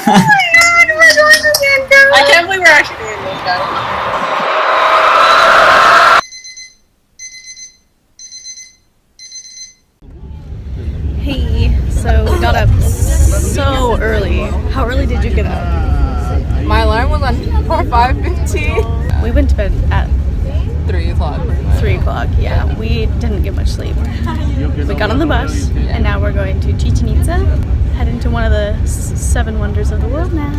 God, we're going to Cancun. I can't believe we're actually doing this, guys. Hey, so we got up so early. How early did you get up? My alarm was on for 5:15. We went to bed at 3 o'clock. 3 o'clock, yeah. We didn't get much sleep. We got on the bus, and now we're going to Chichen Itza, heading to one of the 7 wonders of the world now.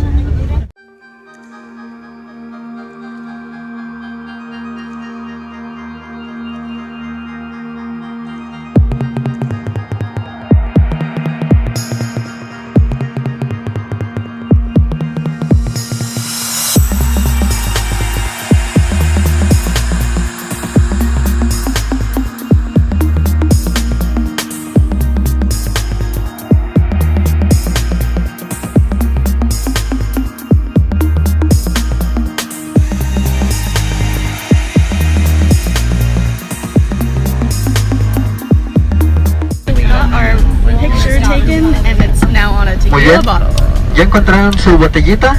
And it's now on a tequila bottle. ¿Ya encontraron su botellita?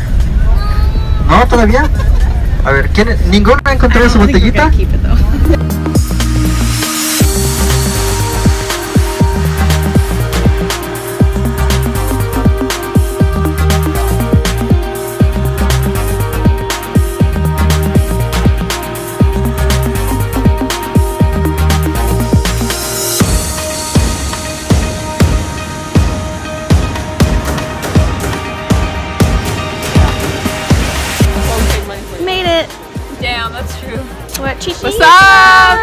¿No? ¿Todavía? A ver, ¿quién? ¿Ninguno ha encontrado su botellita? Keep it though. Damn, that's true. What, Chichen? What's up?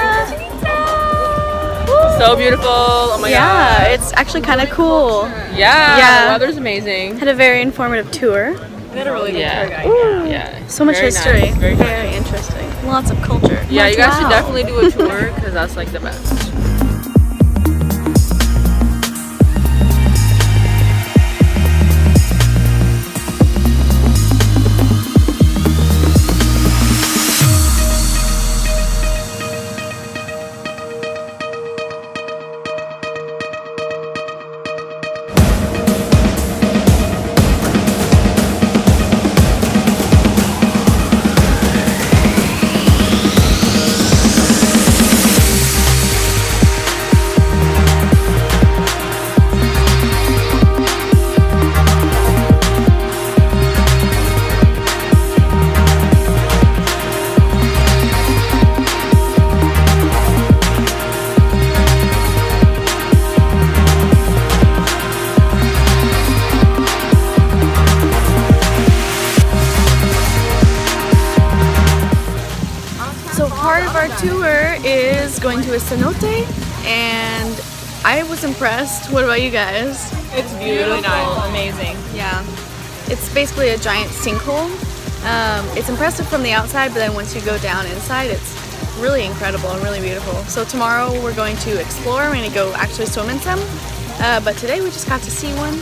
So beautiful. Oh my god. Yeah, it's actually kind of cool. Yeah, the weather's amazing. Had a very informative tour. We had a really good tour guide. Yeah. So much Very history. nice. Very interesting. Lots of culture. Yeah, you guys should Wow. definitely do a tour because that's like the best. Part of our tour is going to a cenote, and I was impressed. What about you guys? It's beautiful. Nice. Amazing. Yeah, it's basically a giant sinkhole. It's impressive from the outside, but then once you go down inside, it's really incredible and really beautiful. So tomorrow we're going to explore. We're going to go actually swim in some, but today we just got to see one.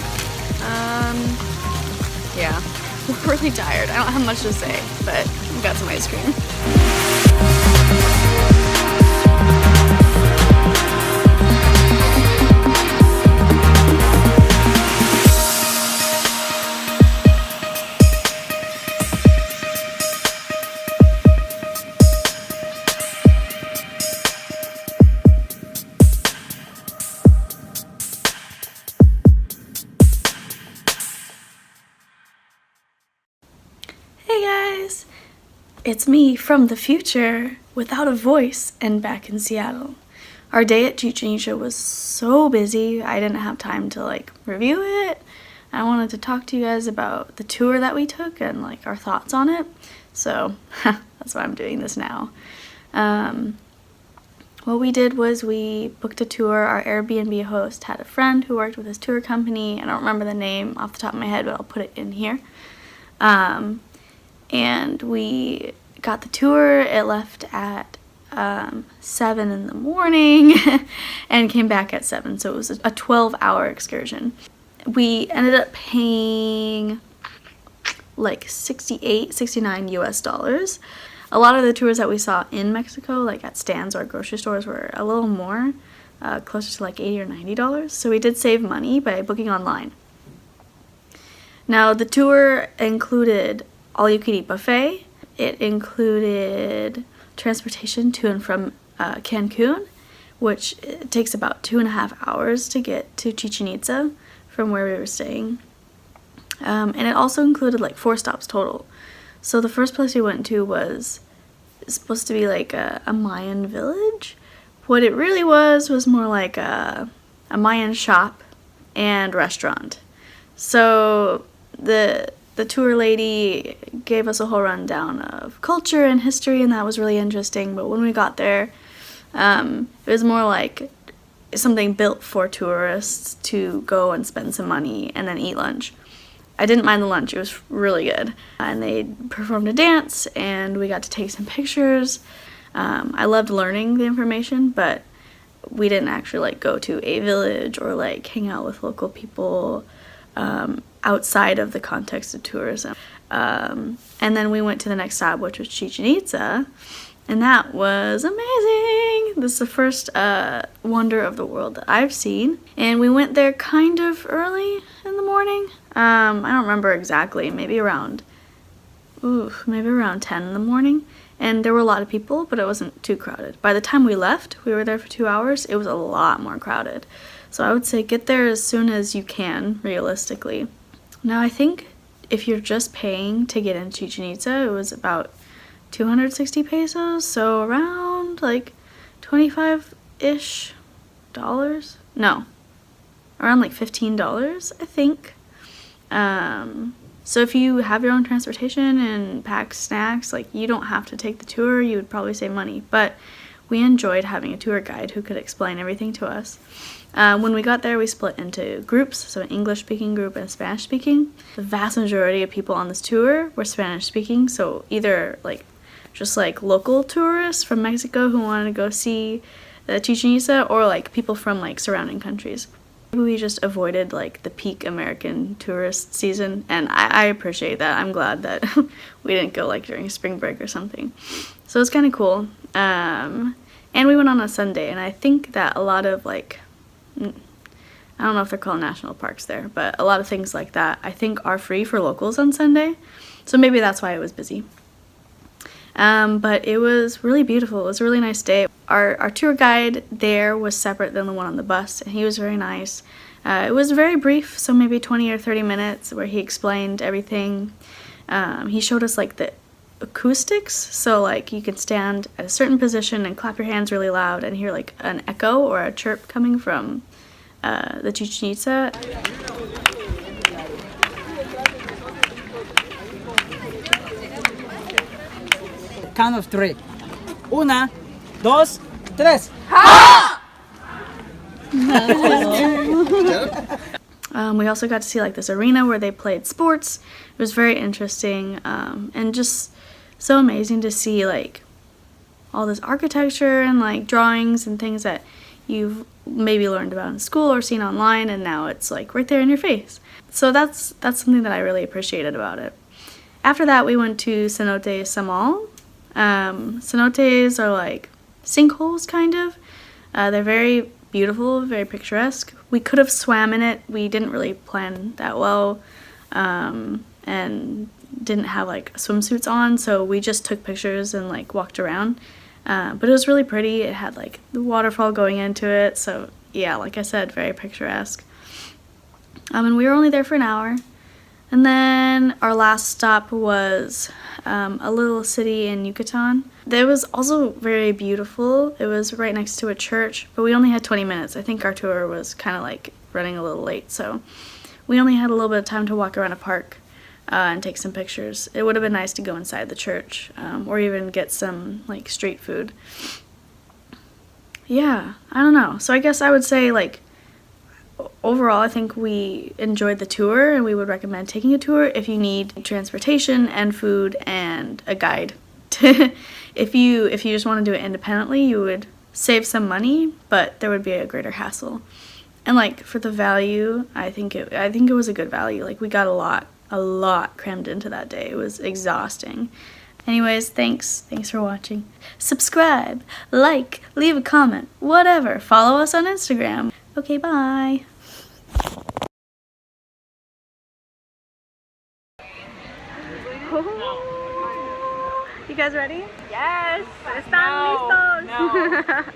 Yeah, we're really tired. I don't have much to say, but we got some ice cream. Hey guys, it's me from the future without a voice and back in Seattle. Our day at Chichen Itza was so busy, I didn't have time to review it. I wanted to talk to you guys about the tour that we took and our thoughts on it. So that's why I'm doing this now. What we did was we booked a tour. Our Airbnb host had a friend who worked with his tour company. I don't remember the name off the top of my head, but I'll put it in here. And we got the tour. It left at 7 in the morning and came back at 7, so it was a 12-hour excursion. We ended up paying like $69 US. A lot of the tours that we saw in Mexico, like at stands or grocery stores, were a little more, closer to like $80 or $90. So we did save money by booking online. Now, the tour included all-you-can-eat buffet. It included transportation to and from Cancun, which takes about 2.5 hours to get to Chichen Itza from where we were staying. And it also included like 4 stops total. So the first place we went to was supposed to be like a Mayan village. What it really was more like a Mayan shop and restaurant. So the tour lady gave us a whole rundown of culture and history, and that was really interesting. But when we got there, it was more like something built for tourists to go and spend some money and then eat lunch. I didn't mind the lunch, it was really good. And they performed a dance and we got to take some pictures. I loved learning the information, but we didn't actually like go to a village or like hang out with local people outside of the context of tourism. And then we went to the next stop, which was Chichen Itza, and that was amazing. This is the first wonder of the world that I've seen, and we went there kind of early in the morning. I don't remember exactly, maybe around 10 in the morning, and there were a lot of people, but it wasn't too crowded. By the time we left, we were there for 2 hours, it was a lot more crowded. So I would say get there as soon as you can, realistically. Now, I think if you're just paying to get into Chichen Itza, it was about 260 pesos, so around like 25-ish dollars. No, around like $15, I think. So if you have your own transportation and pack snacks, like you don't have to take the tour, you would probably save money. But we enjoyed having a tour guide who could explain everything to us. When we got there, we split into groups, so an English-speaking group and a Spanish-speaking. The vast majority of people on this tour were Spanish-speaking, so either like just like local tourists from Mexico who wanted to go see the Chichen Itza, or like people from like surrounding countries. We just avoided like the peak American tourist season, and I appreciate that. I'm glad that we didn't go like during spring break or something. So it's kind of cool. And we went on a Sunday, and I think that a lot of like, I don't know if they're called national parks there, but a lot of things like that I think are free for locals on Sunday. So maybe that's why it was busy. But it was really beautiful. It was a really nice day. Our tour guide there was separate than the one on the bus, and he was very nice. It was very brief, so maybe 20 or 30 minutes where he explained everything. He showed us like the acoustics, so like you can stand at a certain position and clap your hands really loud and hear like an echo or a chirp coming from the Chichen Itza. Count of 3. 1, 2, 3. We also got to see like this arena where they played sports. It was very interesting, and just so amazing to see like all this architecture and like drawings and things that you've maybe learned about in school or seen online, and now it's like right there in your face. So that's something that I really appreciated about it. After that, we went to Cenote Saamal. Cenotes are like sinkholes, kind of. They're very beautiful, very picturesque. We could have swam in it. We didn't really plan that well, and didn't have like swimsuits on, so we just took pictures and like walked around. But it was really pretty. It had like the waterfall going into it, so yeah, like I said, very picturesque. And we were only there for an hour. And then our last stop was a little city in Yucatan. It was also very beautiful. It was right next to a church, but we only had 20 minutes. I think our tour was kind of like running a little late, so we only had a little bit of time to walk around a park and take some pictures. It would have been nice to go inside the church, or even get some like street food. Yeah, I don't know. So I guess I would say like overall, I think we enjoyed the tour, and we would recommend taking a tour if you need transportation and food and a guide. If you just want to do it independently, you would save some money, but there would be a greater hassle. And like for the value, I think it was a good value. Like we got a lot crammed into that day. It was exhausting. Anyways, thanks for watching. Subscribe, like, leave a comment, whatever. Follow us on Instagram. Okay, bye. You guys ready? Yes. Están listos. No.